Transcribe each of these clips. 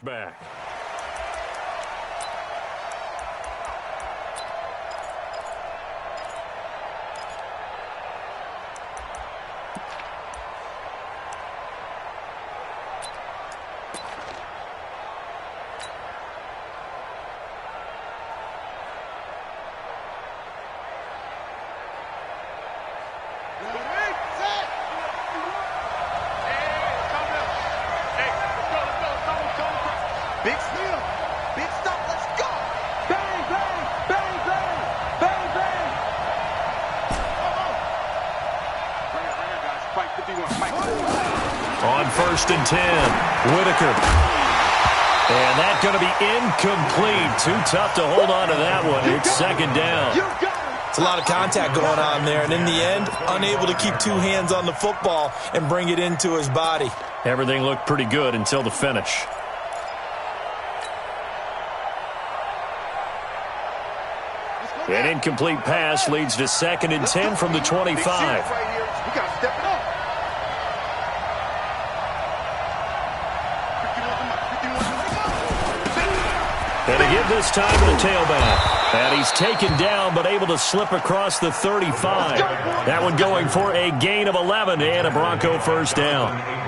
Back. Big steal. Big stop. Let's go. Bang, bang, bang, bang, bang, bang. Bring it, guys. Fight 51. Fight. On 1st and 10, Whitaker. And that's going to be incomplete. Too tough to hold on to that one. It's 2nd down. It's a lot of contact going on there, and in the end, unable to keep two hands on the football and bring it into his body. Everything looked pretty good until the finish. An incomplete pass leads to 2nd and 10 from the 25. We got to step it up. And again this time to the tailback. And he's taken down but able to slip across the 35. That one going for a gain of 11 and a Bronco 1st down.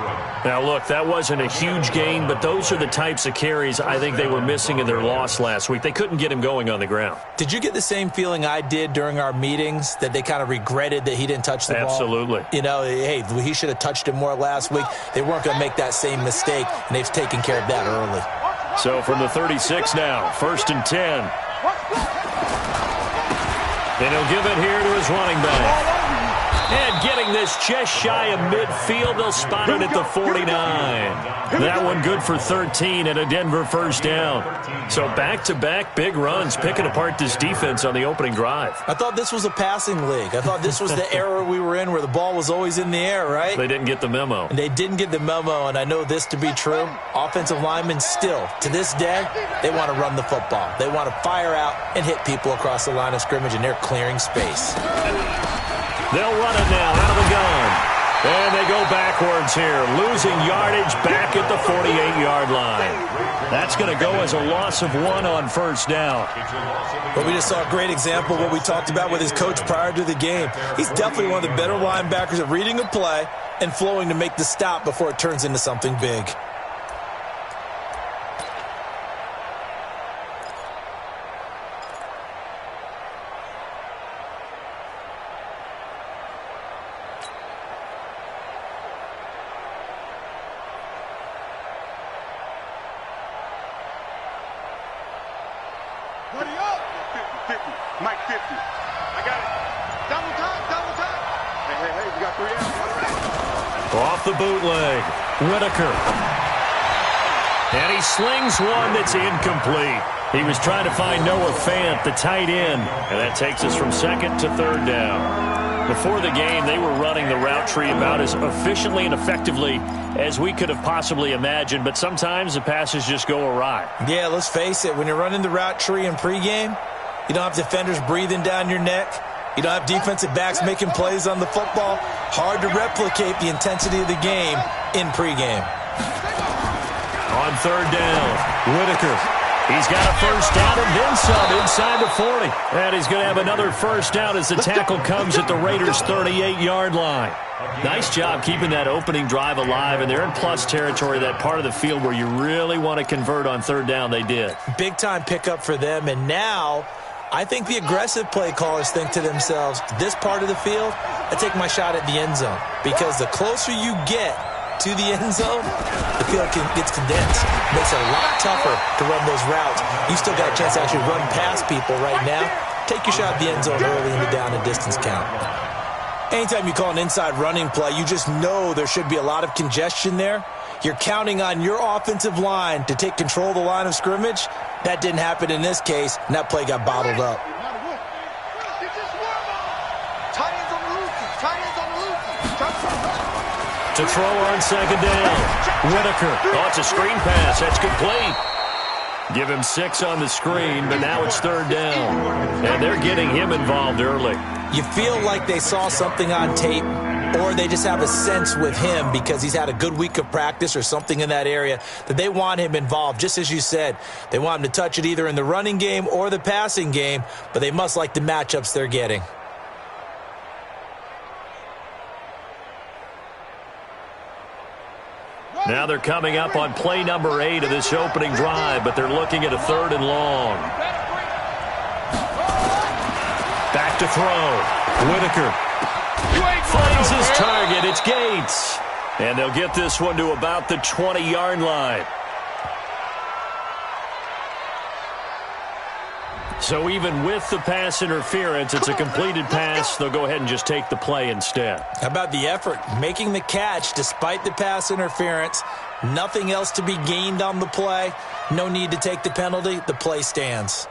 Now, look, that wasn't a huge gain, but those are the types of carries I think they were missing in their loss last week. They couldn't get him going on the ground. Did you get the same feeling I did during our meetings, that they kind of regretted that he didn't touch the ball? Absolutely. You know, hey, he should have touched it more last week. They weren't going to make that same mistake, and they've taken care of that early. So from the 36 now, 1st and 10. And he'll give it here to his running back. And getting this just shy of midfield, they'll spot it at the 49. That one good for 13 and a Denver 1st down. So back-to-back big runs, picking apart this defense on the opening drive. I thought this was a passing league. I thought this was the era we were in where the ball was always in the air, right? They didn't get the memo. And they didn't get the memo, and I know this to be true. Offensive linemen still, to this day, they want to run the football. They want to fire out and hit people across the line of scrimmage, and they're clearing space. They'll run it now out of the gun. And they go backwards here, losing yardage back at the 48-yard line. That's going to go as a loss of 1 on 1st down. But we just saw a great example of what we talked about with his coach prior to the game. He's definitely one of the better linebackers at reading a play and flowing to make the stop before it turns into something big. Mike 50. I got it. Double time. Hey, we got 3 out. Off the bootleg, Whitaker. And he slings one that's incomplete. He was trying to find Noah Fant, the tight end. And that takes us from 2nd to 3rd down. Before the game, they were running the route tree about as efficiently and effectively as we could have possibly imagined. But sometimes the passes just go awry. Yeah, let's face it. When you're running the route tree in pregame, you don't have defenders breathing down your neck. You don't have defensive backs making plays on the football. Hard to replicate the intensity of the game in pregame. On 3rd down, Whitaker. He's got a 1st down and then some inside the 40. And he's going to have another 1st down as the tackle comes at the Raiders' 38-yard line. Nice job keeping that opening drive alive, and they're in plus territory, that part of the field where you really want to convert on 3rd down. They did. Big-time pickup for them, and now I think the aggressive play callers think to themselves, this part of the field, I take my shot at the end zone. Because the closer you get to the end zone, the field gets condensed. It makes it a lot tougher to run those routes. You still got a chance to actually run past people right now. Take your shot at the end zone early in the down and distance count. Anytime you call an inside running play, you just know there should be a lot of congestion there. You're counting on your offensive line to take control of the line of scrimmage. That didn't happen in this case, and that play got bottled up. To throw on 2nd down, Whitaker. Oh, it's a screen pass. That's complete. Give him 6 on the screen, but now it's 3rd down. And they're getting him involved early. You feel like they saw something on tape or they just have a sense with him because he's had a good week of practice or something in that area that they want him involved. Just as you said, they want him to touch it either in the running game or the passing game, but they must like the matchups they're getting. Now they're coming up on play number 8 of this opening drive, but they're looking at a 3rd and long. Back to throw. Whitaker finds his target. It's Gates. And they'll get this one to about the 20-yard line. So even with the pass interference, it's a completed pass. They'll go ahead and just take the play instead. How about the effort? Making the catch despite the pass interference. Nothing else to be gained on the play. No need to take the penalty. The play stands.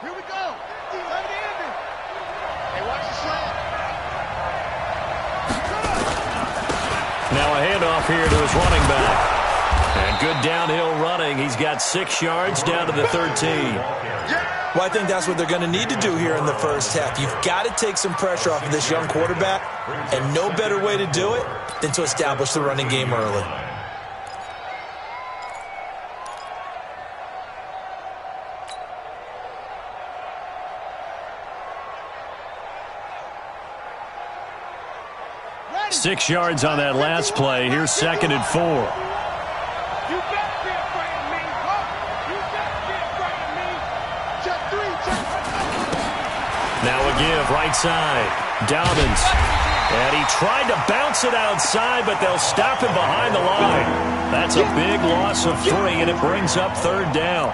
Here we go. Hey, watch the slant. Now a handoff here to his running back. And good downhill running. He's got 6 yards down to the 13. Well, I think that's what they're going to need to do here in the first half. You've got to take some pressure off of this young quarterback, and no better way to do it than to establish the running game early. Ready. 6 yards on that last play. Here's 2nd and 4. You better be afraid of me. You better be afraid of me. Check 3, check. Now a give, right side. Dobbins. And he tried to bounce it outside, but they'll stop him behind the line. That's a big loss of 3, and it brings up 3rd down.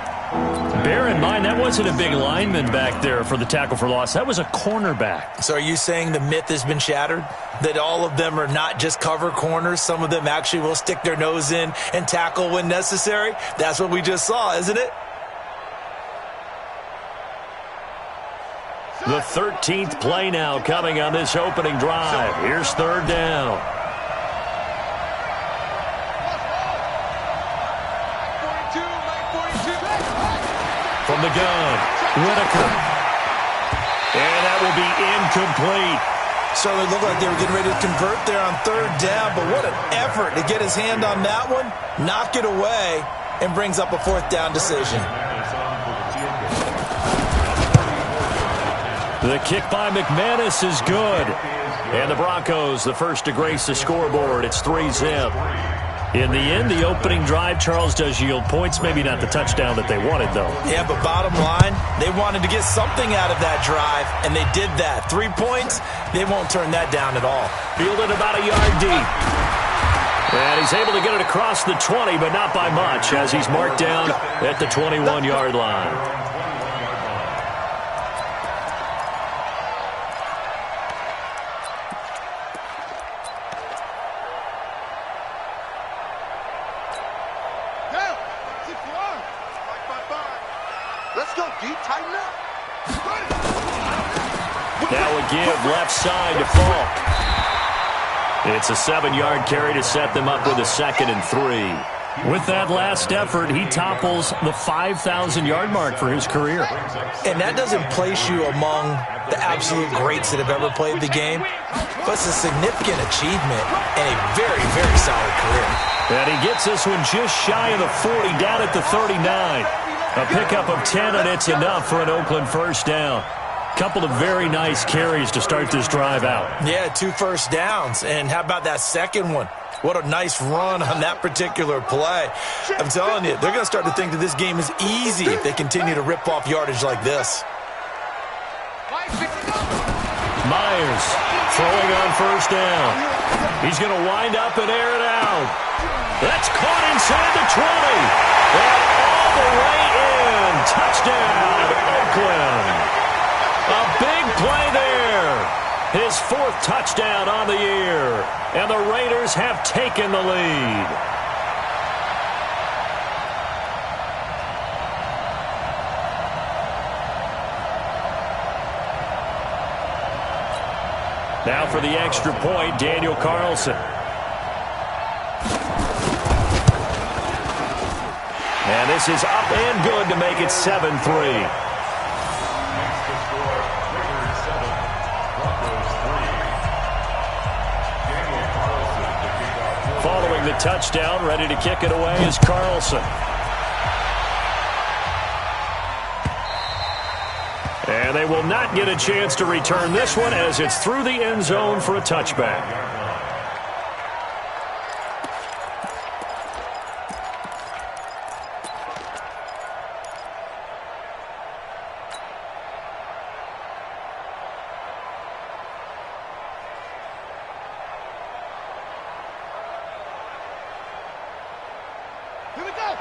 Bear in mind, that wasn't a big lineman back there for the tackle for loss. That was a cornerback. So are you saying the myth has been shattered? That all of them are not just cover corners? Some of them actually will stick their nose in and tackle when necessary? That's what we just saw, isn't it? The 13th play now coming on this opening drive. Here's 3rd down. From the gun, Whitaker. And that will be incomplete. Certainly looked like they were getting ready to convert there on 3rd down, but what an effort to get his hand on that one, knock it away, and brings up a 4th down decision. The kick by McManus is good. And the Broncos, the first to grace the scoreboard. It's 3-zip. In the end, the opening drive, Charles, does yield points. Maybe not the touchdown that they wanted, though. Yeah, but bottom line, they wanted to get something out of that drive, and they did that. 3 points, they won't turn that down at all. Fielded about a yard deep. And he's able to get it across the 20, but not by much, as he's marked down at the 21-yard line. Let's go, D. Tighten up. Now a give left side to Falk. It's a 7-yard carry to set them up with a 2nd and 3. With that last effort, he topples the 5,000-yard mark for his career. And that doesn't place you among the absolute greats that have ever played the game, but it's a significant achievement and a very, very solid career. And he gets this one just shy of the 40, down at the 39. A pickup of 10, and it's enough for an Oakland first down. Couple of very nice carries to start this drive out. Yeah, 2 first downs. And how about that second one? What a nice run on that particular play. I'm telling you, they're going to start to think that this game is easy if they continue to rip off yardage like this. Myers throwing on first down. He's going to wind up and air it out. That's caught inside the 20. And all the way in. Touchdown, Oakland. A big play there. His 4th touchdown on the year. And the Raiders have taken the lead. Now for the extra point, Daniel Carlson. And this is up and good to make it 7-3. the touchdown. Ready to kick it away is Carlson. And they will not get a chance to return this one as it's through the end zone for a touchback.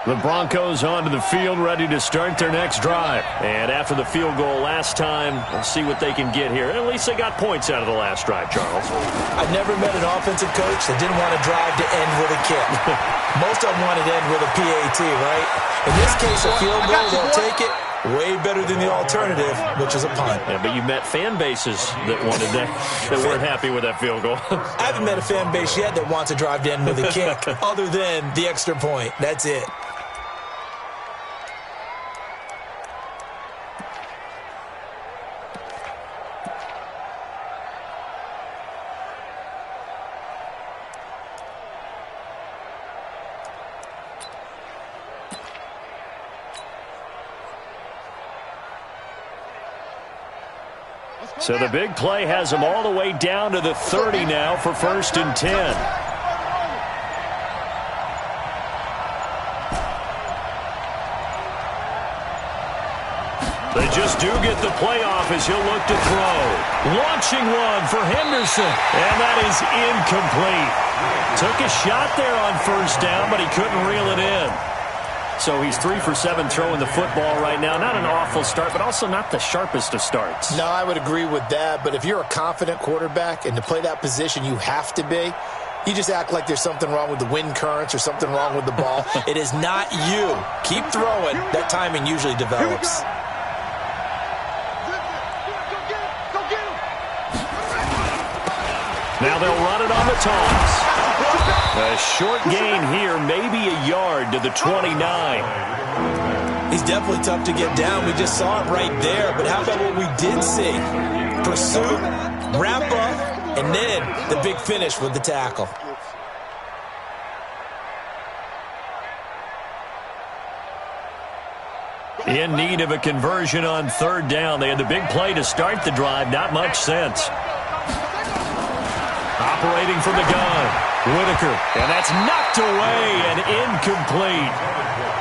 The Broncos onto the field, ready to start their next drive. And after the field goal last time, we'll see what they can get here. At least they got points out of the last drive, Charles. I never met an offensive coach that didn't want to drive to end with a kick. Most of them wanted to end with a PAT, right? In this case, a field goal, they'll take it. Way better than the alternative, which is a punt. Yeah, but you met fan bases that wanted that weren't happy with that field goal. I haven't met a fan base yet that wants to drive to end with a kick, other than the extra point. That's it. So the big play has them all the way down to the 30 now for 1st and 10. They just do get the play off as he'll look to throw. Launching one for Henderson, and that is incomplete. Took a shot there on 1st down, but he couldn't reel it in. So he's 3 for 7 throwing the football right now. Not an awful start, but also not the sharpest of starts. No, I would agree with that. But if you're a confident quarterback and to play that position you have to be, you just act like there's something wrong with the wind currents or something wrong with the ball. It is not you. Keep throwing. That timing usually develops. Now they'll run it on the toss. A short gain here, maybe a yard to the 29. He's definitely tough to get down. We just saw it right there. But how about what we did see? Pursuit, wrap up, and then the big finish with the tackle. In need of a conversion on 3rd down. They had the big play to start the drive. Not much sense. Operating from the gun. Whitaker, and that's knocked away and incomplete.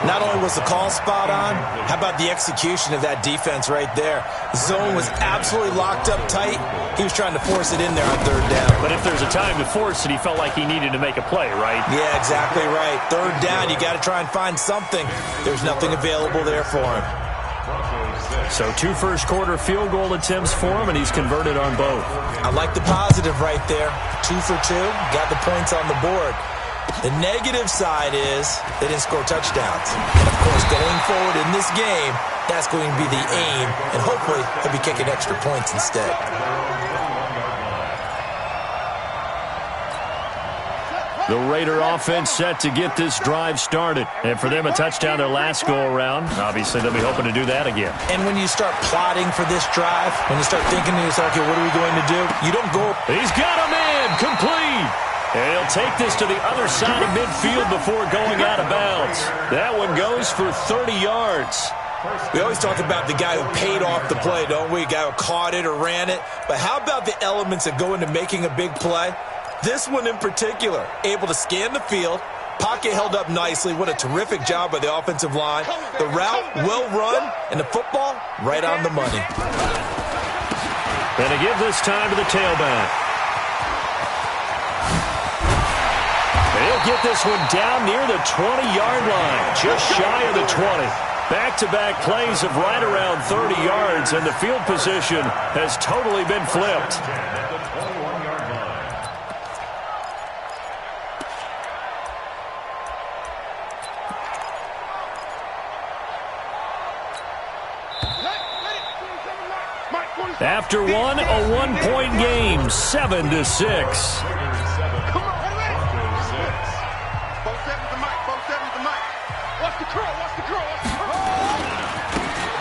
Not only was the call spot on, how about the execution of that defense right there? Zone was absolutely locked up tight. He was trying to force it in there on 3rd down. But if there's a time to force it, he felt like he needed to make a play, right? Yeah, exactly right. 3rd down, you got to try and find something. There's nothing available there for him. So 2 first-quarter field goal attempts for him, and he's converted on both. I like the positive right there. 2 for 2, got the points on the board. The negative side is they didn't score touchdowns. And, of course, going forward in this game, that's going to be the aim, and hopefully he'll be kicking extra points instead. The Raider offense set to get this drive started. And for them, a touchdown their last go-around. Obviously, they'll be hoping to do that again. And when you start plotting for this drive, when you start thinking to yourself, okay, what are we going to do? You don't go. He's got him in, complete. And he'll take this to the other side of midfield before going out of bounds. That one goes for 30 yards. We always talk about the guy who paid off the play, don't we? The guy who caught it or ran it. But how about the elements that go into making a big play? This one in particular, able to scan the field, pocket held up nicely. What a terrific job by the offensive line. The route well run, and the football right on the money. And to give this time to the tailback. He'll get this one down near the 20-yard line, just shy of the 20. Back-to-back plays of right around 30 yards, and the field position has totally been flipped. After one, a one-point game, 7-6.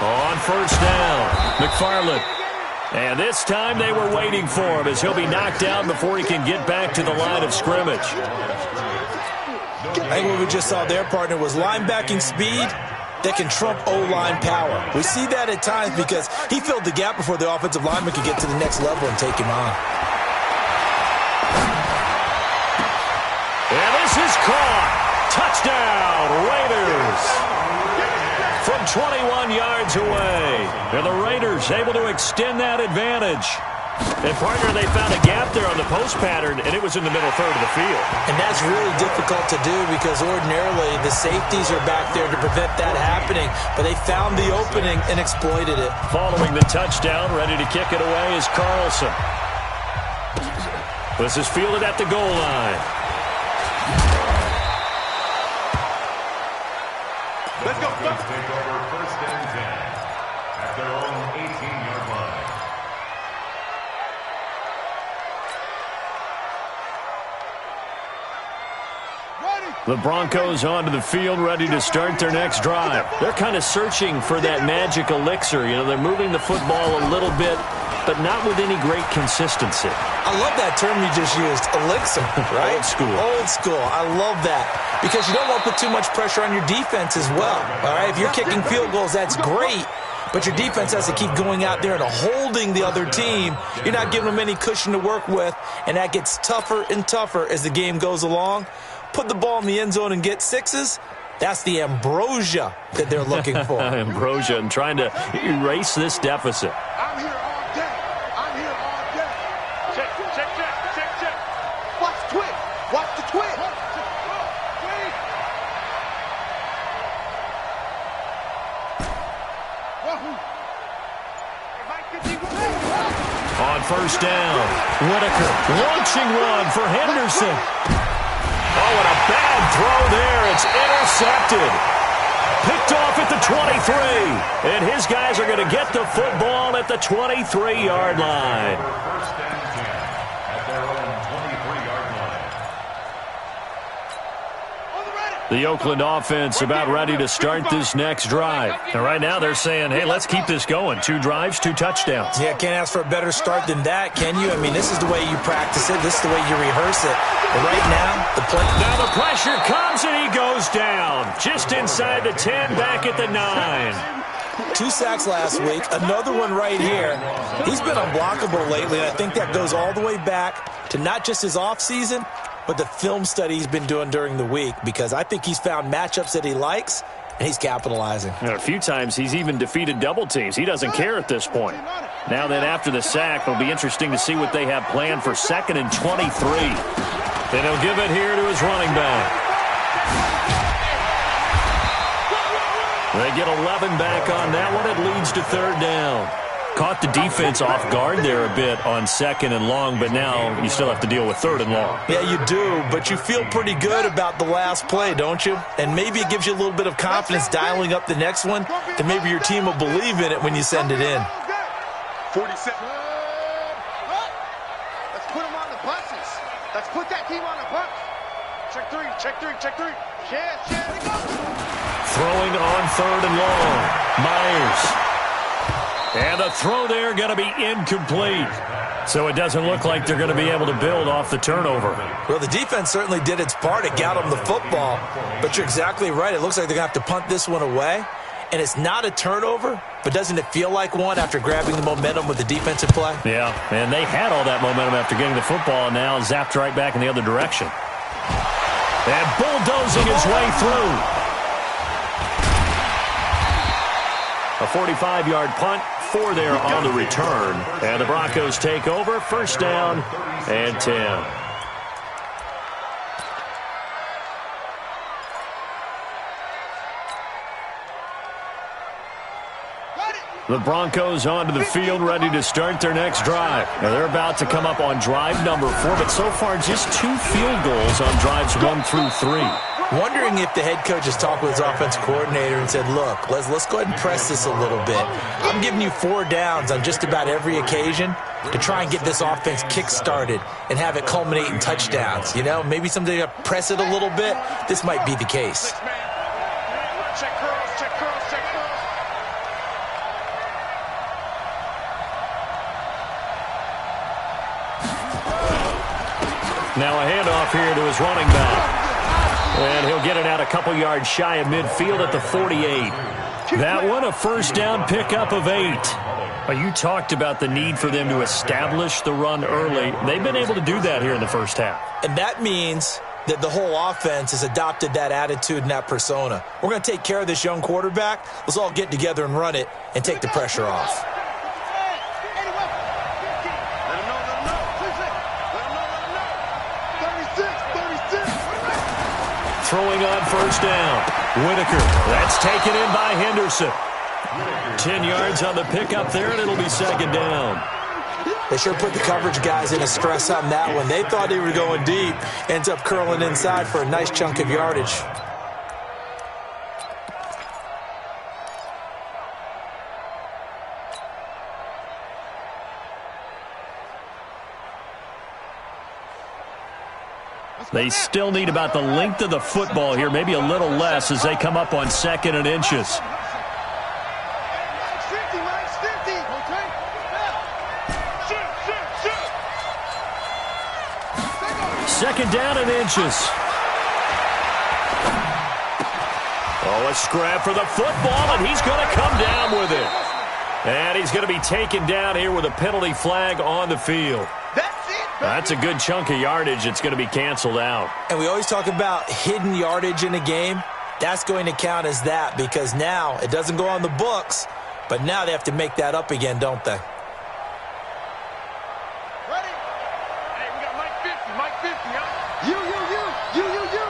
On 1st down, McFarland. And this time they were waiting for him as he'll be knocked down before he can get back to the line of scrimmage. I think what we just saw their partner was linebacking speed that can trump O-line power. We see that at times because he filled the gap before the offensive lineman could get to the next level and take him on. And this is caught. Touchdown, Raiders. From 21 yards away. And the Raiders able to extend that advantage. And, partner, they found a gap there on the post pattern, and it was in the middle third of the field. And that's really difficult to do because ordinarily the safeties are back there to prevent that happening. But they found the opening and exploited it. Following the touchdown, ready to kick it away is Carlson. This is fielded at the goal line. Let's go. Take over first and 10 at their own 18-yard line. The Broncos onto the field, ready to start their next drive. They're kind of searching for that magic elixir. You know, they're moving the football a little bit, but not with any great consistency. I love that term you just used, elixir, right? Old school. Old school. I love that because you don't want to put too much pressure on your defense as well, all right? If you're kicking field goals, that's great, but your defense has to keep going out there and holding the other team. You're not giving them any cushion to work with, and that gets tougher and tougher as the game goes along. Put the ball in the end zone and get sixes, that's the ambrosia that they're looking for. Ambrosia and trying to erase this deficit. I'm here all day. I'm here all day. Check. Watch the twitch. Watch the twitch. On first down, Whitaker launching one for Henderson. Oh, and a bad throw there. It's intercepted. Picked off at the 23. And his guys are going to get the football at the 23-yard line. First and 10 at their own 23-yard line. The Oakland offense about ready to start this next drive. And right now they're saying, hey, let's keep this going. 2 drives, 2 touchdowns. Yeah, can't ask for a better start than that, can you? I mean, this is the way you practice it. This is the way you rehearse it. But right now, Now the pressure comes and he goes down. Just inside the 10, back at the 9. 2 sacks last week, another one right here. He's been unblockable lately, and I think that goes all the way back to not just his offseason, but the film study he's been doing during the week, because I think he's found matchups that he likes, and he's capitalizing. And a few times he's even defeated double teams. He doesn't care at this point. Now then, after the sack, it'll be interesting to see what they have planned for 2nd and 23. And he'll give it here to his running back. They get 11 back on that one. It leads to 3rd down. Caught the defense off guard there a bit on 2nd and long, but now you still have to deal with 3rd and long. Yeah, you do, but you feel pretty good about the last play, don't you? And maybe it gives you a little bit of confidence dialing up the next one, that maybe your team will believe in it when you send it in. 47. Let's put them on the buses. Let's put that team on the bus. Check 3. Yes. Throwing on 3rd and long. Myers. And the throw there going to be incomplete. So it doesn't look like they're going to be able to build off the turnover. Well, the defense certainly did its part. It got them the football. But you're exactly right. It looks like they're going to have to punt this one away. And it's not a turnover, but doesn't it feel like one after grabbing the momentum with the defensive play? Yeah, and they had all that momentum after getting the football, and now zapped right back in the other direction. And bulldozing his way through. A 45-yard punt, 4 there on the return. And the Broncos take over, 1st down and 10. The Broncos onto the field, ready to start their next drive. Now they're about to come up on drive number 4, but so far just 2 field goals on drives 1 through 3. Wondering if the head coach has talked with his offense coordinator and said, look, let's go ahead and press this a little bit. I'm giving you 4 downs on just about every occasion to try and get this offense kick-started and have it culminate in touchdowns. You know, maybe someday to press it a little bit. This might be the case. Check curls. Now a handoff here to his running back. And he'll get it out a couple yards shy of midfield at the 48. That one, a first down pickup of 8. You talked about the need for them to establish the run early. They've been able to do that here in the first half. And that means that the whole offense has adopted that attitude and that persona. We're going to take care of this young quarterback. Let's all get together and run it and take the pressure off. Throwing on first down. Whitaker. That's taken in by Henderson. 10 yards on the pickup there, and it'll be second down. They sure put the coverage guys in a stress on that one. They thought they were going deep. Ends up curling inside for a nice chunk of yardage. They still need about the length of the football here, maybe a little less as they come up on 2nd and inches. Second down and inches. Oh, a scrap for the football, and he's going to come down with it. And he's going to be taken down here with a penalty flag on the field. That's a good chunk of yardage. It's going to be canceled out. And we always talk about hidden yardage in a game. That's going to count as that because now it doesn't go on the books, but now they have to make that up again, don't they? Ready? Hey, we got Mike 50, Mike 50, huh? You. Go.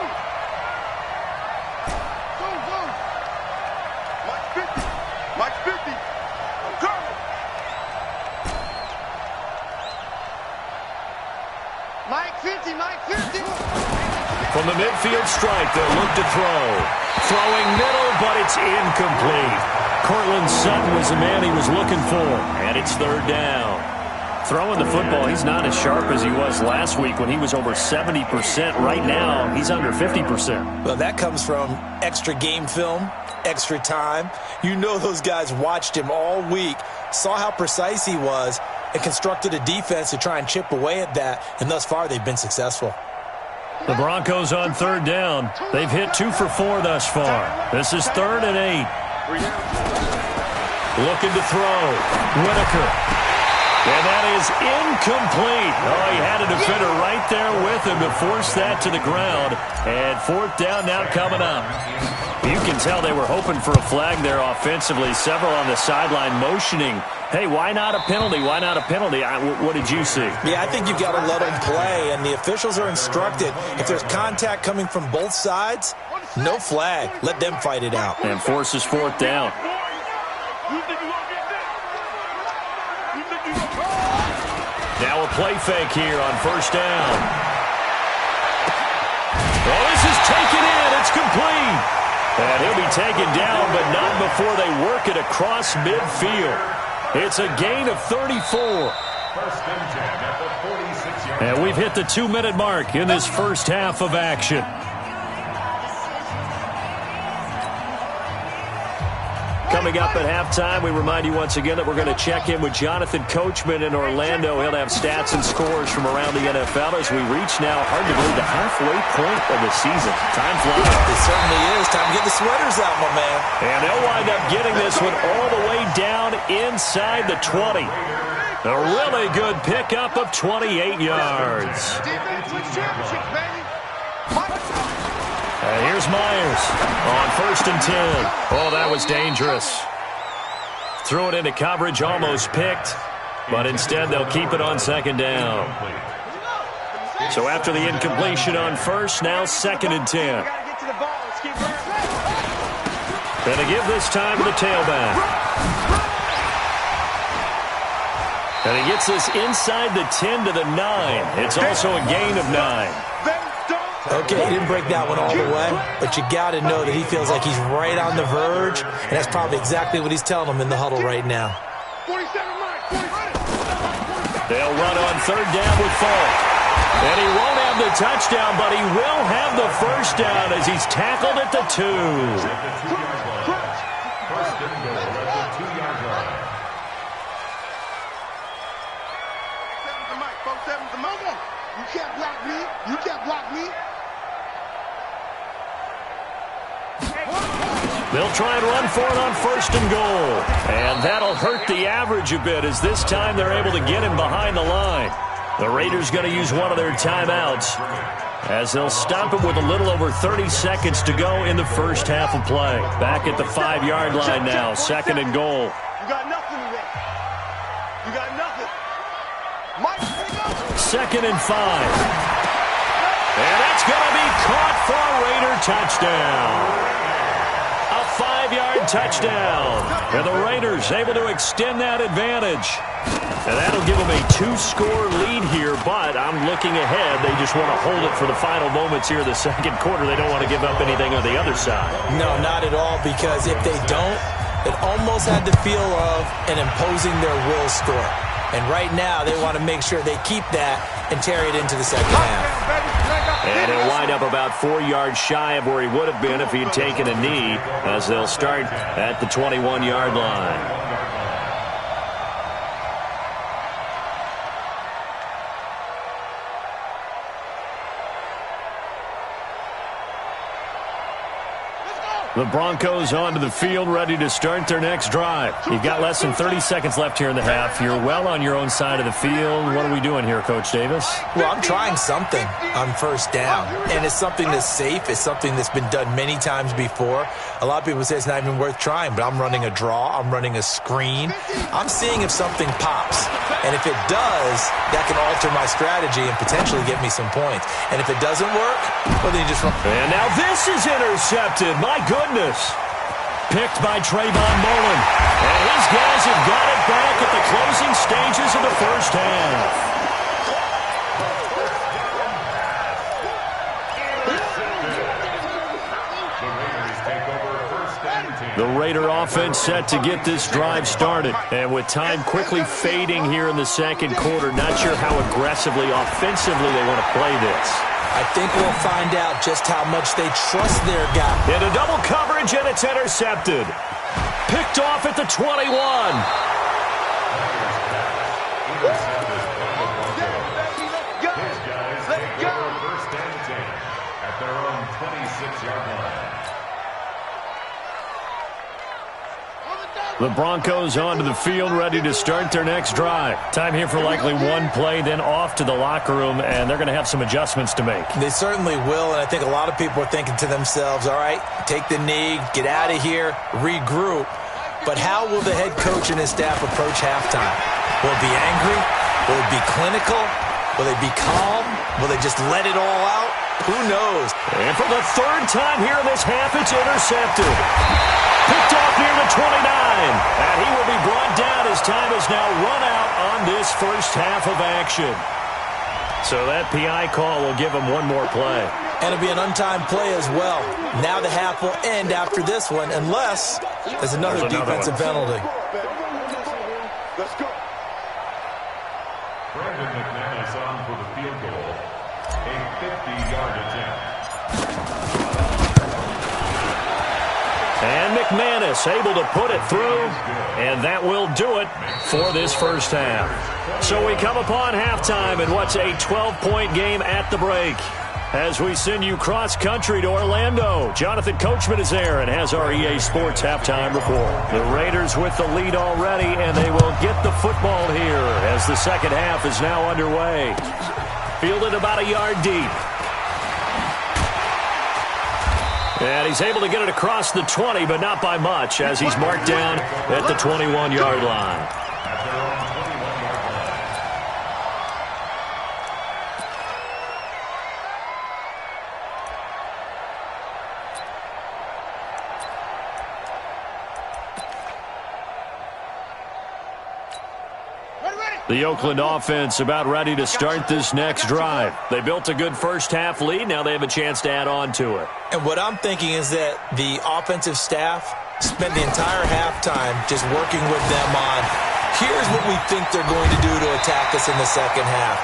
Mike 50. I'm coming. Mike 50. From the midfield strike, they'll look to throw. Throwing middle, but it's incomplete. Cortland Sutton was the man he was looking for, and it's third down. Throwing the football, he's not as sharp as he was last week when he was over 70%. Right now, he's under 50%. Well, that comes from extra game film, extra time. You know those guys watched him all week, saw how precise he was, and constructed a defense to try and chip away at that, and thus far they've been successful. The Broncos on third down. They've hit 2 for 4 thus far. This is 3rd and 8. Looking to throw. Whitaker. And that is incomplete. Oh, he had a defender right there with him to force that to the ground. And 4th down now coming up. You can tell they were hoping for a flag there offensively. Several on the sideline motioning. Hey, why not a penalty? Why not a penalty? What did you see? Yeah, I think you've got to let them play, and the officials are instructed. If there's contact coming from both sides, no flag. Let them fight it out. And forces 4th down. Now a play fake here on first down. Oh, this is taken in. It's complete. And he'll be taken down, but not before they work it across midfield. It's a gain of 34. First and 10 at the 46-yard. And we've hit the 2-minute mark in this first half of action. Coming up at halftime, we remind you once again that we're going to check in with Jonathan Coachman in Orlando. He'll have stats and scores from around the NFL as we reach now, hard to believe, the halfway point of the season. Time flies. It certainly is. Time to get the sweaters out, my man. And they'll wind up getting this one all the way down inside the 20. A really good pickup of 28 yards. And here's Myers on 1st and 10. Oh, that was dangerous. Threw it into coverage, almost picked, but instead they'll keep it on 2nd down. So after the incompletion on 1st, now 2nd and 10. Gonna give this time to the tailback. And he gets this inside the 10 to the 9. It's also a gain of 9. Okay, he didn't break that one all the way, but you got to know that he feels like he's right on the verge, and that's probably exactly what he's telling them in the huddle right now. They'll run on 3rd down with Falk. And he won't have the touchdown, but he will have the first down as he's tackled at the 2. First and goal at the 2-yard line. 7 to Mike, 7 to Mike. You can't block me. You can't block me. They'll try and run for it on 1st and goal. And that'll hurt the average a bit as this time they're able to get him behind the line. The Raiders going to use one of their timeouts as they'll stop it with a little over 30 seconds to go in the first half of play. Back at the 5-yard line now, 2nd and goal. You got nothing today. You got nothing. Mike, pick up. 2nd and 5. And that's going to be caught for a Raider touchdown. A 5-yard touchdown. And the Raiders able to extend that advantage. And that'll give them a 2-score lead here, but I'm looking ahead. They just want to hold it for the final moments here in the 2nd quarter. They don't want to give up anything on the other side. No, not at all, because if they don't, it almost had the feel of an imposing their will score. And right now, they want to make sure they keep that and carry it into the second half. And he'll wind up about 4 yards shy of where he would have been if he had taken a knee, as they'll start at the 21-yard line. The Broncos onto the field, ready to start their next drive. You've got less than 30 seconds left here in the half. You're well on your own side of the field. What are we doing here, Coach Davis? Well, I'm trying something on 1st down, and it's something that's safe. It's something that's been done many times before. A lot of people say it's not even worth trying, but I'm running a draw. I'm running a screen. I'm seeing if something pops, and if it does, that can alter my strategy and potentially get me some points. And if it doesn't work, well, then you just run. And now this is intercepted. My goodness. Picked by Trayvon Mullen. And his guys have got it back at the closing stages of the first half. The Raider offense set to get this drive started. And with time quickly fading here in the 2nd quarter, not sure how aggressively, offensively they want to play this. I think we'll find out just how much they trust their guy. Into double coverage, and it's intercepted. Picked off at the 21. At their own 26-yard line. The Broncos onto the field, ready to start their next drive. Time here for likely one play, then off to the locker room, and they're going to have some adjustments to make. They certainly will, and I think a lot of people are thinking to themselves, all right, take the knee, get out of here, regroup. But how will the head coach and his staff approach halftime? Will it be angry? Will it be clinical? Will they be calm? Will they just let it all out? Who knows? And for the 3rd time here in this half, it's intercepted. Picked off near the 29. And he will be brought down as time is now run out on this first half of action. So that PI call will give him one more play. And it'll be an untimed play as well. Now the half will end after this one, unless there's another defensive penalty. Let's go. Brandon McManus on for the field goal. A 50-yard attempt. And McManus able to put it through, and that will do it for this first half. So we come upon halftime in what's a 12-point game at the break. As we send you cross-country to Orlando, Jonathan Coachman is there and has our EA Sports halftime report. The Raiders with the lead already, and they will get the football here as the second half is now underway. Fielded about a yard deep. And he's able to get it across the 20, but not by much, as he's marked down at the 21-yard line. The Oakland offense about ready to start this next drive. They built a good first half lead. Now they have a chance to add on to it. And what I'm thinking is that the offensive staff spent the entire halftime just working with them on, here's what we think they're going to do to attack us in the second half.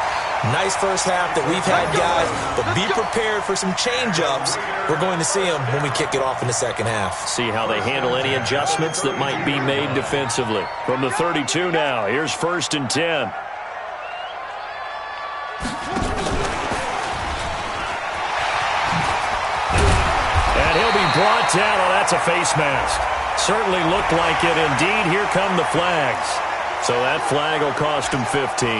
Nice first half that we've had, guys, but be prepared for some change-ups. We're going to see them when we kick it off in the second half. See how they handle any adjustments that might be made defensively. From the 32 now, here's 1st and 10. And he'll be brought down. Oh, that's a face mask. Certainly looked like it. Indeed, here come the flags. So that flag will cost him 15.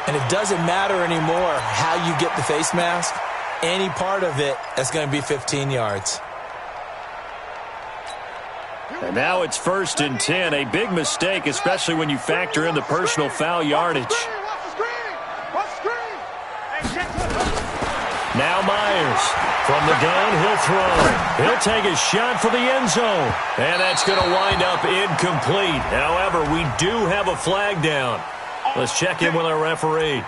And it doesn't matter anymore how you get the face mask. Any part of it is going to be 15 yards. And now it's 1st and 10. A big mistake, especially when you factor in the personal foul yardage. Now Myers from the gun, he'll throw. He'll take a shot for the end zone. And that's going to wind up incomplete. However, we do have a flag down. Let's check in with our referee.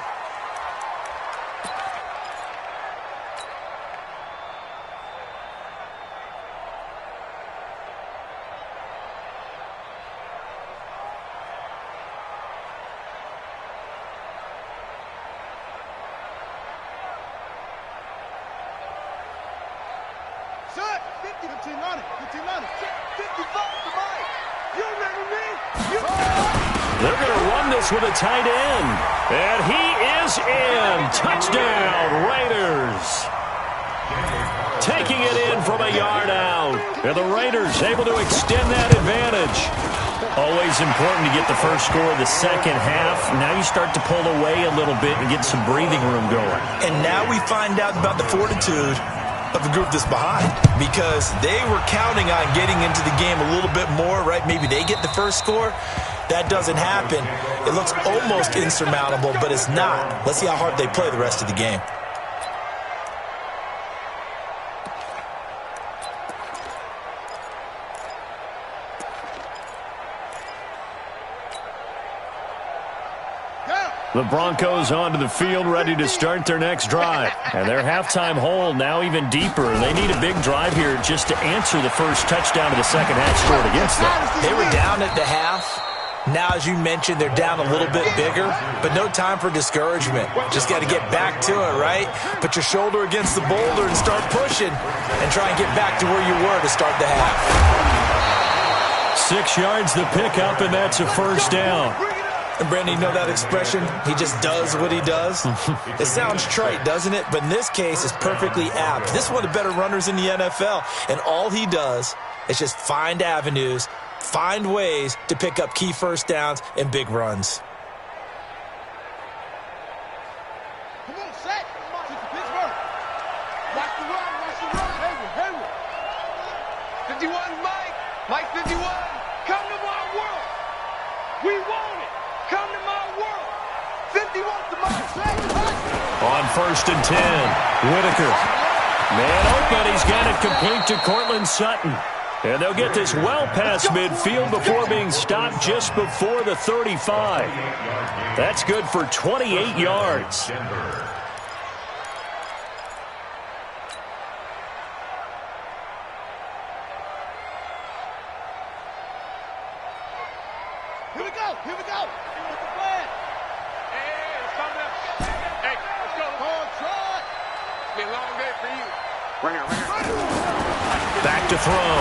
They're going to run this with a tight end. And he is in. Touchdown, Raiders. Taking it in from a yard out. And the Raiders able to extend that advantage. Always important to get the first score of the second half. Now you start to pull away a little bit and get some breathing room going. And now we find out about the fortitude of the group that's behind, because they were counting on getting into the game a little bit more, right? Maybe they get the first score. That doesn't happen. It looks almost insurmountable, but it's not. Let's see how hard they play the rest of the game. The Broncos onto the field, ready to start their next drive. And their halftime hole now even deeper. They need a big drive here just to answer the first touchdown of the second half scored against them. They were down at the half. Now, as you mentioned, they're down a little bit bigger, but no time for discouragement. Just got to get back to it, right? Put your shoulder against the boulder and start pushing and try and get back to where you were to start the half. 6 yards to pick up, and that's a first down. And Brandon, you know that expression? He just does what he does. It sounds trite, doesn't it? But in this case, it's perfectly apt. This is one of the better runners in the NFL, and all he does is just find avenues, find ways to pick up key first downs and big runs. Come on, set. Pittsburgh. Watch the run. Hayward. 51, Mike. Mike 51. Come to my world. We want it. Come to my world. 51 to my On 1st and 10, Whitaker. Man open, he's got it complete to Cortland Sutton. And they'll get this well past midfield before being stopped just before the 35. That's good for 28 yards. Here we go. With the plan. Hey, it's coming up. Hey, let's go. On track. It's been a long day for you. Right here. Back to throw.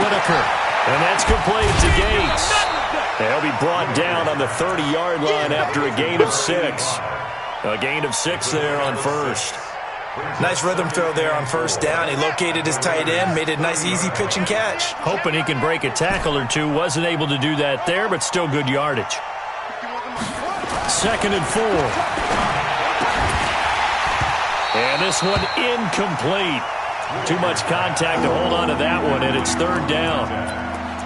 Whitaker. And that's complete to Gates. They'll be brought down on the 30-yard line after a gain of 6. A gain of 6 there on first. Nice rhythm throw there on first down. He located his tight end, made it a nice, easy pitch and catch. Hoping he can break a tackle or two. Wasn't able to do that there, but still good yardage. 2nd and 4. And this one incomplete. Too much contact to hold on to that one, and it's 3rd down.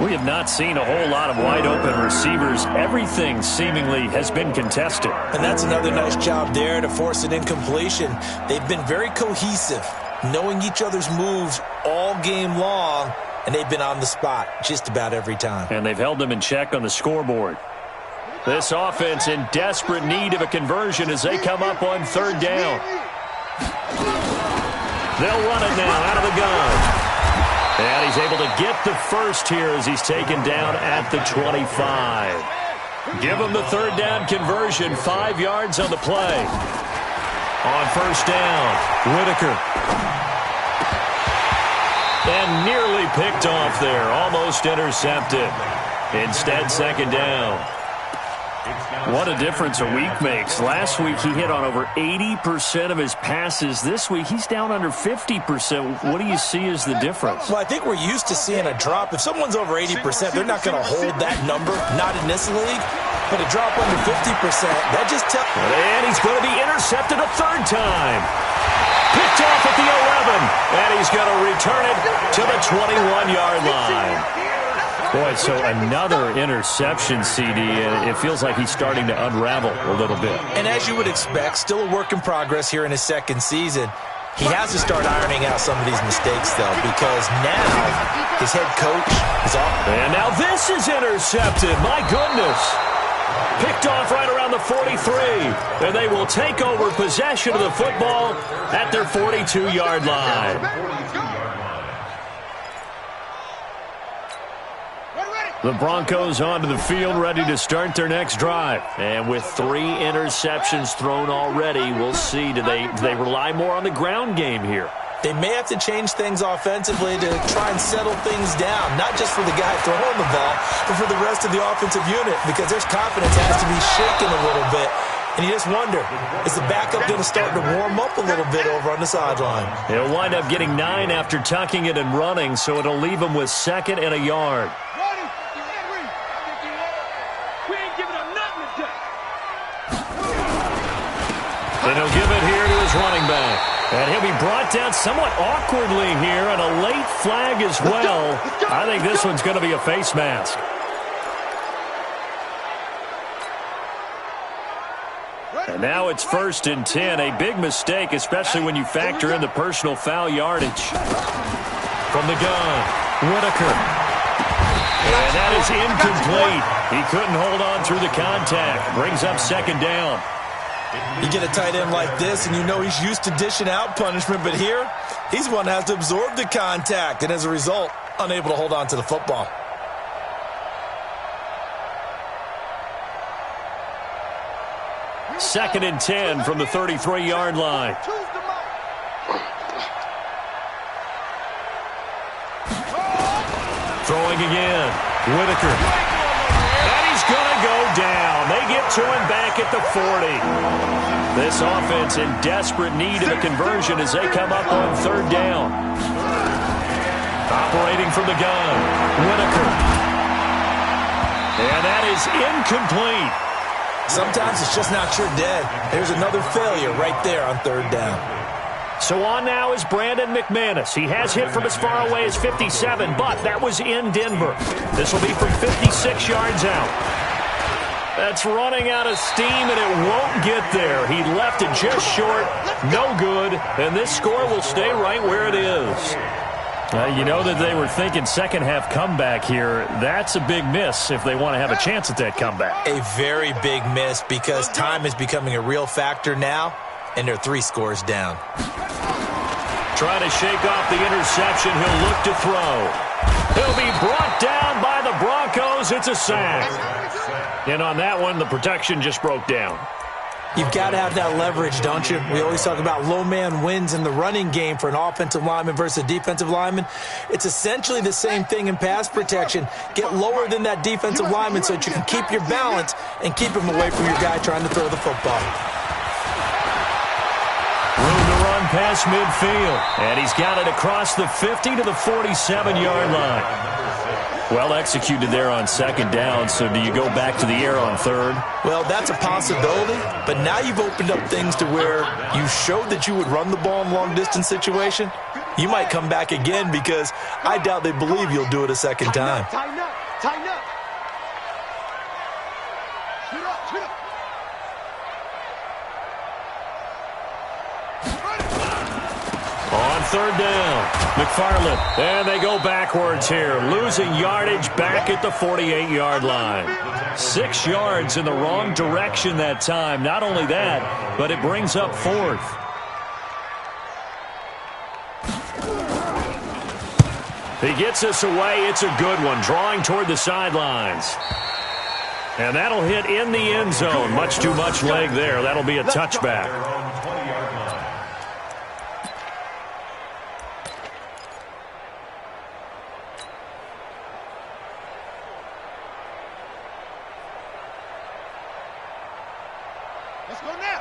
We have not seen a whole lot of wide-open receivers. Everything seemingly has been contested. And that's another nice job there to force an incompletion. They've been very cohesive, knowing each other's moves all game long, and they've been on the spot just about every time. And they've held them in check on the scoreboard. This offense in desperate need of a conversion as they come up on 3rd down. They'll run it now out of the gun. And he's able to get the first here as he's taken down at the 25. Give him the 3rd down conversion, 5 yards on the play. On 1st down, Whitaker. And nearly picked off there, almost intercepted. Instead, 2nd down. What a difference a week makes. Last week he hit on over 80% of his passes. This week he's down under 50%. What do you see as the difference? Well, I think we're used to seeing a drop. If someone's over 80%, they're not going to hold that number, not in this league. But a drop under 50%, that just tells... And he's going to be intercepted a third time. Picked off at the 11, and he's going to return it to the 21-yard line. Boy, so another interception, CD, and it feels like he's starting to unravel a little bit. And as you would expect, still a work in progress here in his second season. He has to start ironing out some of these mistakes, though, because now his head coach is off. And now this is intercepted. My goodness. Picked off right around the 43. And they will take over possession of the football at their 42-yard line. The Broncos onto the field, ready to start their next drive. And with 3 interceptions thrown already, we'll see. Do they rely more on the ground game here? They may have to change things offensively to try and settle things down, not just for the guy throwing the ball, but for the rest of the offensive unit, because their confidence has to be shaken a little bit. And you just wonder, is the backup going to start to warm up a little bit over on the sideline? He'll wind up getting 9 after tucking it and running, so it'll leave him with 2nd and a yard. And he'll give it here to his running back. And he'll be brought down somewhat awkwardly here, and a late flag as well. I think this one's going to be a face mask. And now it's 1st and 10. A big mistake, especially when you factor in the personal foul yardage. From the gun, Whitaker. And that is incomplete. He couldn't hold on through the contact. Brings up 2nd down. You get a tight end like this, and you know he's used to dishing out punishment, but here, he's one that has to absorb the contact, and as a result, unable to hold on to the football. Second and 10 from the 33-yard line. Throwing again. Whitaker. And he's going to go down. They get to him back at the 40. This offense in desperate need of a conversion as they come up on 3rd down. Operating from the gun. Whitaker. And that is incomplete. Sometimes it's just not your day. There's another failure right there on 3rd down. So on now is Brandon McManus. He has hit from as far away as 57, but that was in Denver. This will be from 56 yards out. That's running out of steam, and it won't get there. He left it just short, no good, and this score will stay right where it is. You know that they were thinking second-half comeback here. That's a big miss if they want to have a chance at that comeback. A very big miss because time is becoming a real factor now, and they're 3 scores down. Trying to shake off the interception. He'll look to throw. He'll be brought down by the Broncos. It's a sack. And on that one, the protection just broke down. You've got to have that leverage, don't you? We always talk about low man wins in the running game for an offensive lineman versus a defensive lineman. It's essentially the same thing in pass protection. Get lower than that defensive lineman so that you can keep your balance and keep him away from your guy trying to throw the football. Room to run past midfield. And he's got it across the 50 to the 47-yard line. Well executed there on 2nd down, so do you go back to the air on 3rd? Well, that's a possibility, but now you've opened up things to where you showed that you would run the ball in long-distance situation. You might come back again because I doubt they believe you'll do it a second time. Tighten up, tighten up. Shoot up, shoot up. On 3rd down, McFarland, and they go backwards here, losing yardage back at the 48-yard line. 6 yards in the wrong direction that time. Not only that, but it brings up 4th. He gets us away. It's a good one, drawing toward the sidelines. And that'll hit in the end zone. Much too much leg there. That'll be a touchback.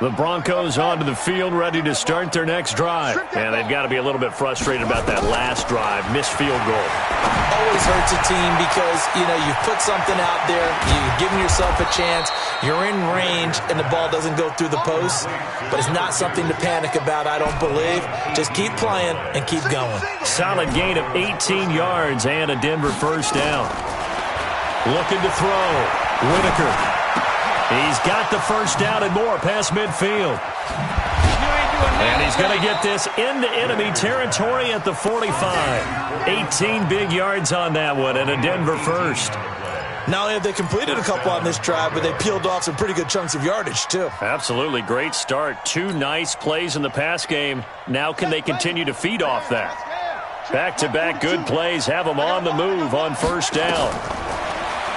The Broncos onto the field, ready to start their next drive. And they've got to be a little bit frustrated about that last drive, missed field goal. Always hurts a team because, you put something out there, you've given yourself a chance, you're in range, and the ball doesn't go through the post. But it's not something to panic about, I don't believe. Just keep playing and keep going. Solid gain of 18 yards and a Denver first down. Looking to throw. Whitaker. He's got the first down and more past midfield. And he's going to get this into enemy territory at the 45. 18 big yards on that one and a Denver first. Not only have they completed a couple on this drive, but they peeled off some pretty good chunks of yardage, too. Absolutely. Great start. 2 nice plays in the pass game. Now can they continue to feed off that? Back-to-back good plays have them on the move on first down.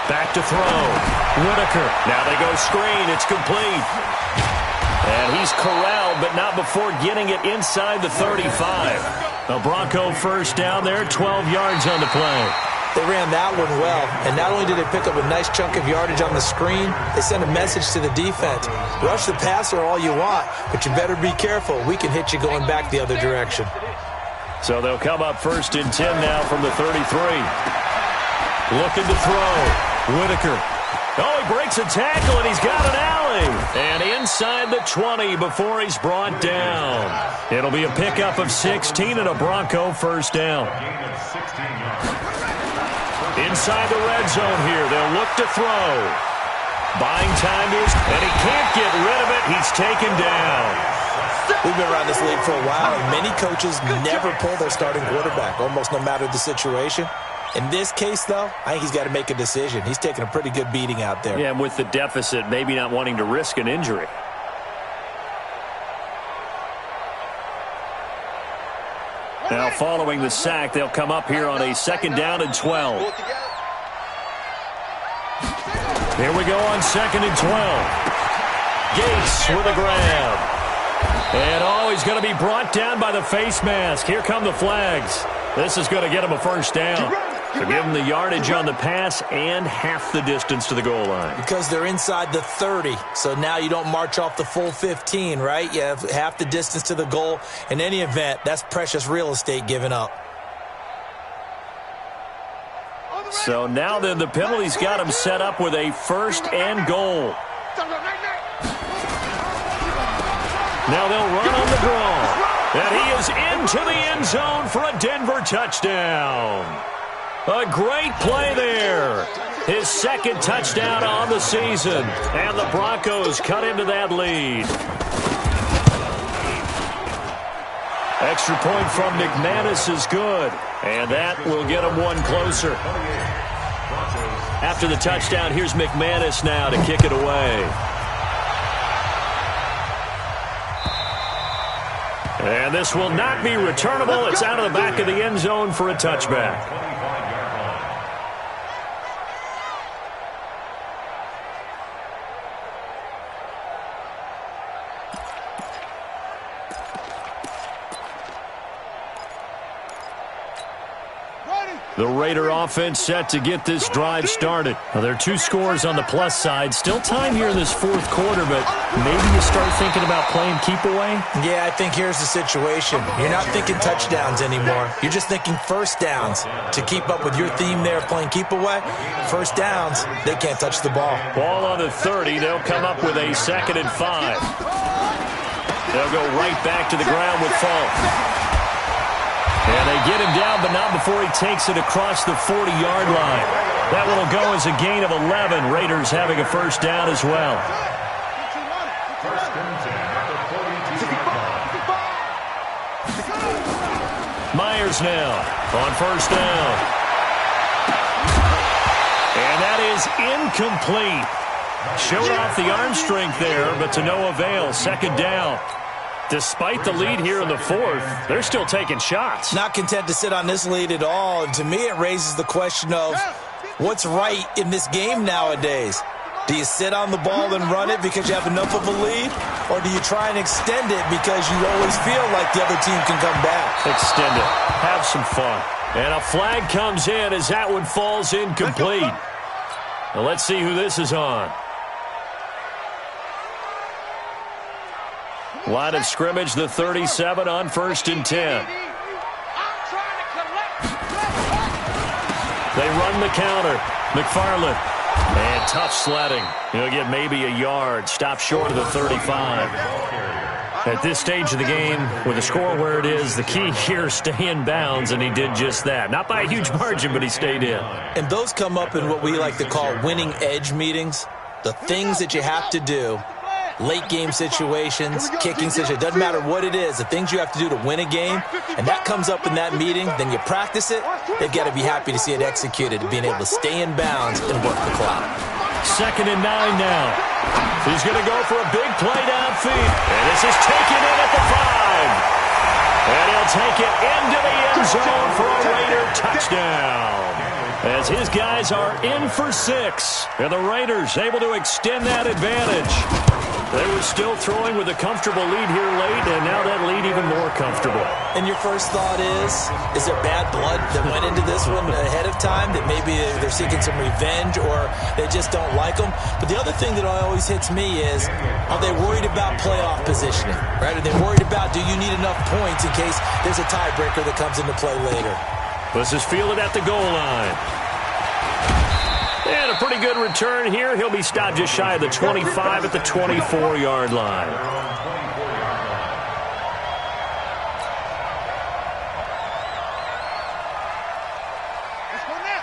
Back to throw. Whitaker. Now they go screen. It's complete. And he's corralled, but not before getting it inside the 35. A Bronco first down there, 12 yards on the play. They ran that one well, and not only did they pick up a nice chunk of yardage on the screen, they sent a message to the defense. Rush the passer all you want, but you better be careful. We can hit you going back the other direction. So they'll come up first and 10 now from the 33. Looking to throw. Whitaker. Oh, he breaks a tackle, and he's got an alley. And inside the 20 before he's brought down. It'll be a pickup of 16 and a Bronco first down. Inside the red zone here. They'll look to throw. Buying time is, and he can't get rid of it. He's taken down. We've been around this league for a while, and many coaches never pull their starting quarterback, almost no matter the situation. In this case, though, I think he's got to make a decision. He's taking a pretty good beating out there. Yeah, and with the deficit, maybe not wanting to risk an injury. Now, following the sack, they'll come up here on a second down and 12. Here we go on second and 12. Gates with a grab. And, he's going to be brought down by the face mask. Here come the flags. This is going to get him a first down. So give them the yardage on the pass and half the distance to the goal line. Because they're inside the 30, so now you don't march off the full 15, right? You have half the distance to the goal. In any event, that's precious real estate given up. So now then the penalty's got him set up with a first and goal. Now they'll run on the draw. And he is into the end zone for a Denver touchdown. A great play there. His second touchdown on the season. And the Broncos cut into that lead. Extra point from McManus is good. And that will get him one closer. After the touchdown, here's McManus now to kick it away. And this will not be returnable. It's out of the back of the end zone for a touchback. The Raider offense set to get this drive started. Now, there are 2 scores on the plus side. Still time here in this fourth quarter, but maybe you start thinking about playing keep away? Yeah, I think here's the situation. You're not thinking touchdowns anymore. You're just thinking first downs. To keep up with your theme there, playing keep away, first downs, they can't touch the ball. Ball on the 30. They'll come up with a 2nd and 5. They'll go right back to the ground with Falk. And they get him down, but not before he takes it across the 40-yard line. That one will go as a gain of 11. Raiders having a first down as well. Myers now on first down. And that is incomplete. Showed off the arm strength there, but to no avail. Second down. Despite the lead here in the fourth, they're still taking shots. Not content to sit on this lead at all. And to me, it raises the question of what's right in this game nowadays. Do you sit on the ball and run it because you have enough of a lead? Or do you try and extend it because you always feel like the other team can come back? Extend it. Have some fun. And a flag comes in as that one falls incomplete. Now let's see who this is on. Line of scrimmage, the 37 on 1st and 10. They run the counter. McFarland. And tough sledding. He'll get maybe a yard. Stop short of the 35. At this stage of the game, with the score where it is, the key here is stay in bounds, and he did just that. Not by a huge margin, but he stayed in. And those come up in what we like to call winning edge meetings. The things that you have to do. Late game situations, kicking situations, doesn't matter what it is, the things you have to do to win a game, and that comes up in that meeting, then you practice it, they've got to be happy to see it executed, being able to stay in bounds and work the clock. 2nd and 9 now. He's going to go for a big play downfield, and this is taken in at the 5. And he'll take it into the end zone for a Raider touchdown. As his guys are in for 6, and the Raiders able to extend that advantage. They were still throwing with a comfortable lead here late, and now that lead even more comfortable. And your first thought is there bad blood that went into this one ahead of time, that maybe they're seeking some revenge or they just don't like them? But the other thing that always hits me is, are they worried about playoff positioning? Right? Are they worried about, do you need enough points in case there's a tiebreaker that comes into play later? This is fielded at the goal line. And a pretty good return here. He'll be stopped just shy of the 25 at the 24-yard line.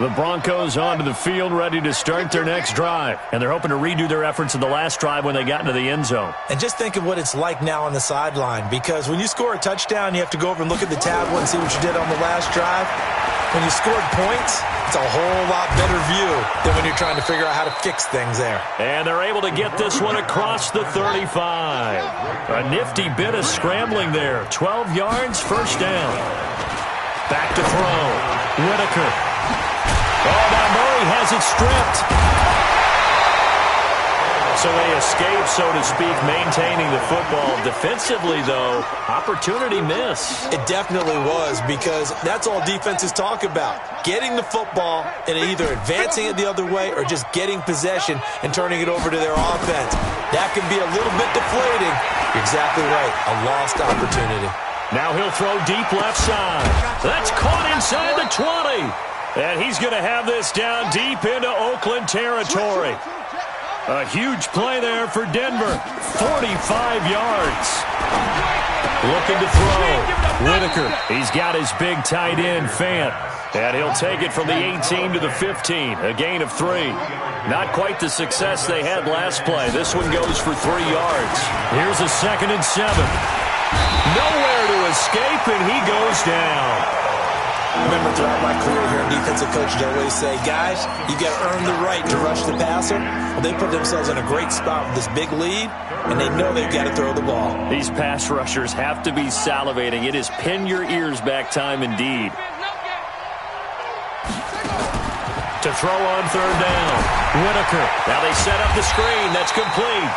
The Broncos onto the field, ready to start their next drive. And they're hoping to redo their efforts in the last drive when they got into the end zone. And just think of what it's like now on the sideline, because when you score a touchdown, you have to go over and look at the tablet and see what you did on the last drive. When you scored points, it's a whole lot better view than when you're trying to figure out how to fix things there. And they're able to get this one across the 35. A nifty bit of scrambling there. 12 yards, 1st down. Back to throw. Whitaker. Oh, now Murray has it stripped. So they escape, so to speak, maintaining the football. Defensively, though, opportunity miss. It definitely was, because that's all defenses talk about. Getting the football and either advancing it the other way or just getting possession and turning it over to their offense. That can be a little bit deflating. You're exactly right. A lost opportunity. Now he'll throw deep left side. That's caught inside the 20. And he's going to have this down deep into Oakland territory. A huge play there for Denver. 45 yards. Looking to throw. Whitaker. He's got his big tight end, Fant. And he'll take it from the 18 to the 15. A gain of 3. Not quite the success they had last play. This one goes for 3 yards. Here's a 2nd and 7. Nowhere to escape, and he goes down. Remember, throughout my career here in defensive coaches, I always say, guys, you got to earn the right to rush the passer. Well, they put themselves in a great spot with this big lead, and they know they've got to throw the ball. These pass rushers have to be salivating. It is pin your ears back time indeed. To throw on 3rd down. Whitaker. Now they set up the screen. That's complete.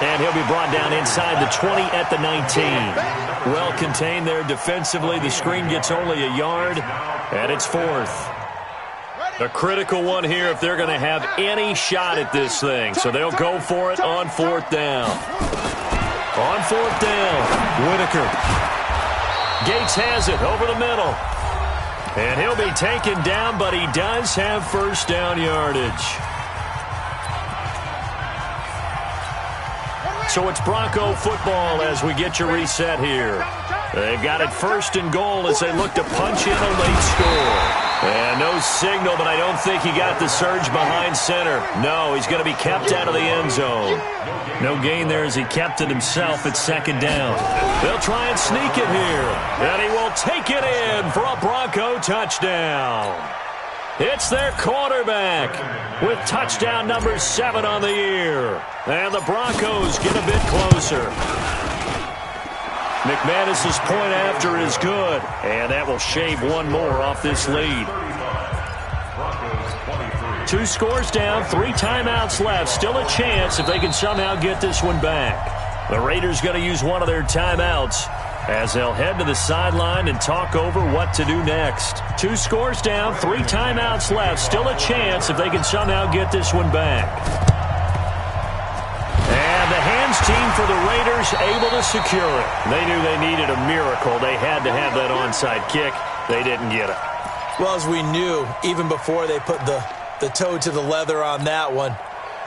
And he'll be brought down inside the 20 at the 19. Well contained there defensively. The screen gets only a yard, and it's 4th. A critical one here if they're going to have any shot at this thing. So they'll go for it on 4th down. On 4th down, Whitaker. Gates has it over the middle. And he'll be taken down, but he does have 1st down yardage. So it's Bronco football as we get your reset here. They've got it 1st and goal as they look to punch in a late score. And no signal, but I don't think he got the surge behind center. No, he's going to be kept out of the end zone. No gain there as he kept it himself at 2nd down. They'll try and sneak it here. And he will take it in for a Bronco touchdown. It's their quarterback with touchdown number 7 on the year. And the Broncos get a bit closer. McManus's point after is good. And that will shave one more off this lead. 2 scores down, 3 timeouts left. Still a chance if they can somehow get this one back. The Raiders going to use one of their timeouts as they'll head to the sideline and talk over what to do next. 2 scores down, 3 timeouts left. Still a chance if they can somehow get this one back. And the hands First team for the Raiders able to secure it. They knew they needed a miracle. They had to have that onside kick. They didn't get it. Well, as we knew, even before they put the toe to the leather on that one,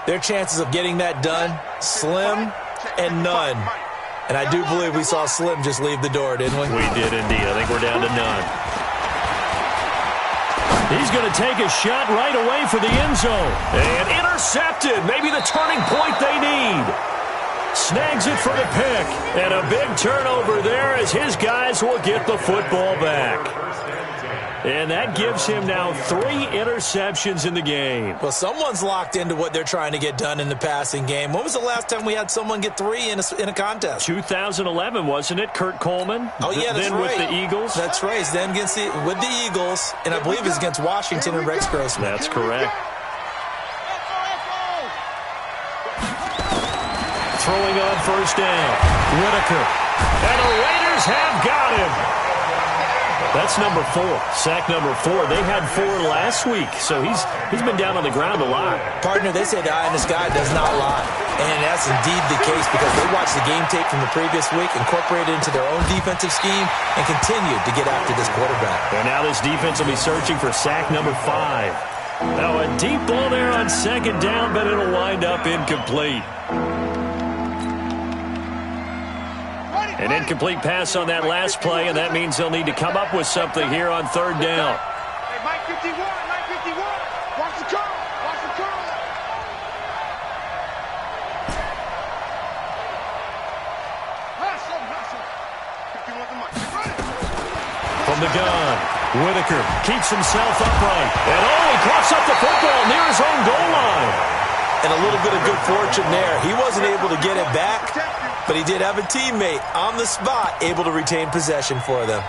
their chances of getting that done, slim and none. And I do believe we saw Slim just leave the door, didn't we? We did indeed. I think we're down to none. He's going to take a shot right away for the end zone. And intercepted. Maybe the turning point they need. Snags it for the pick. And a big turnover there as his guys will get the football back. And that gives him now 3 interceptions in the game. Well, someone's locked into what they're trying to get done in the passing game. When was the last time we had someone get 3 in a contest? 2011, wasn't it? Kurt Coleman? Oh, yeah, that's then right. With the Eagles? That's right. Then with the Eagles, and I believe it's against Washington and Rex Grossman. That's correct. Throwing on first down. Whitaker. And the Raiders have got him. That's number 4, sack number 4. They had 4 last week, so he's been down on the ground a lot. Partner, they say the eye in the sky does not lie. And that's indeed the case because they watched the game tape from the previous week, incorporated it into their own defensive scheme, and continued to get after this quarterback. And now this defense will be searching for sack number 5. Now a deep ball there on second down, but it'll wind up incomplete. An incomplete pass on that last play, and that means they'll need to come up with something here on third down. Hey, Mike 51, Mike 51. Watch the curl, watch the curl. Hustle. 51 the Mike. From the gun, Whitaker keeps himself upright. And he coughs up the football near his own goal line. And a little bit of good fortune there. He wasn't able to get it back, but he did have a teammate on the spot able to retain possession for them.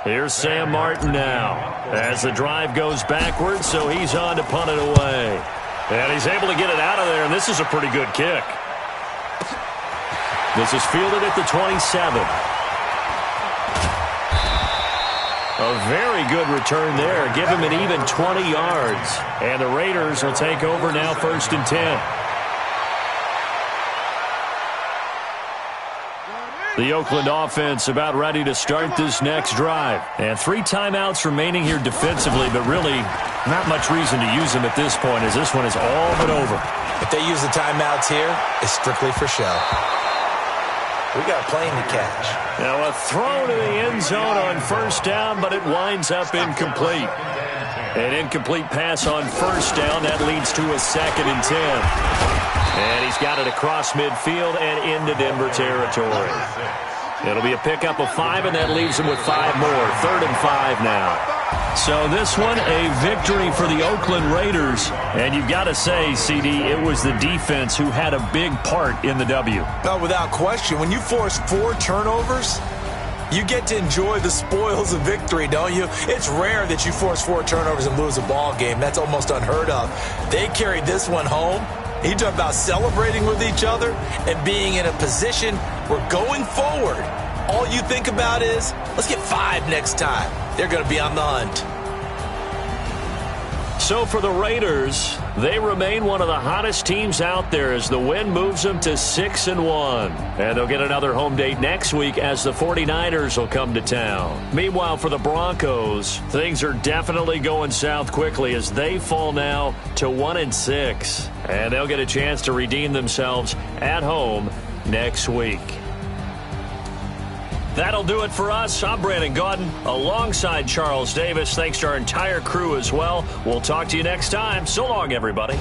Here's Sam Martin now as the drive goes backwards, so he's on to punt it away. And he's able to get it out of there, and this is a pretty good kick. This is fielded at the 27. A very good return there. Give him an even 20 yards. And the Raiders will take over now 1st and 10. The Oakland offense about ready to start this next drive. And 3 timeouts remaining here defensively, but really not much reason to use them at this point as this one is all but over. If they use the timeouts here, it's strictly for show. We got a plane to catch. Now a throw to the end zone on first down, but it winds up incomplete. An incomplete pass on first down. That leads to a 2nd and 10. And he's got it across midfield and into Denver territory. It'll be a pickup of 5, and that leaves him with 5 more. 3rd and 5 now. So this one, a victory for the Oakland Raiders. And you've got to say, CD, it was the defense who had a big part in the W. Oh, without question. When you force 4 turnovers, you get to enjoy the spoils of victory, don't you? It's rare that you force 4 turnovers and lose a ball game. That's almost unheard of. They carried this one home. You talk about celebrating with each other and being in a position where going forward, all you think about is, let's get 5 next time. They're going to be on the hunt. So for the Raiders, they remain one of the hottest teams out there as the win moves them to 6-1. And they'll get another home date next week as the 49ers will come to town. Meanwhile, for the Broncos, things are definitely going south quickly as they fall now to 1-6. And they'll get a chance to redeem themselves at home next week. That'll do it for us. I'm Brandon Gaudin alongside Charles Davis. Thanks to our entire crew as well. We'll talk to you next time. So long, everybody.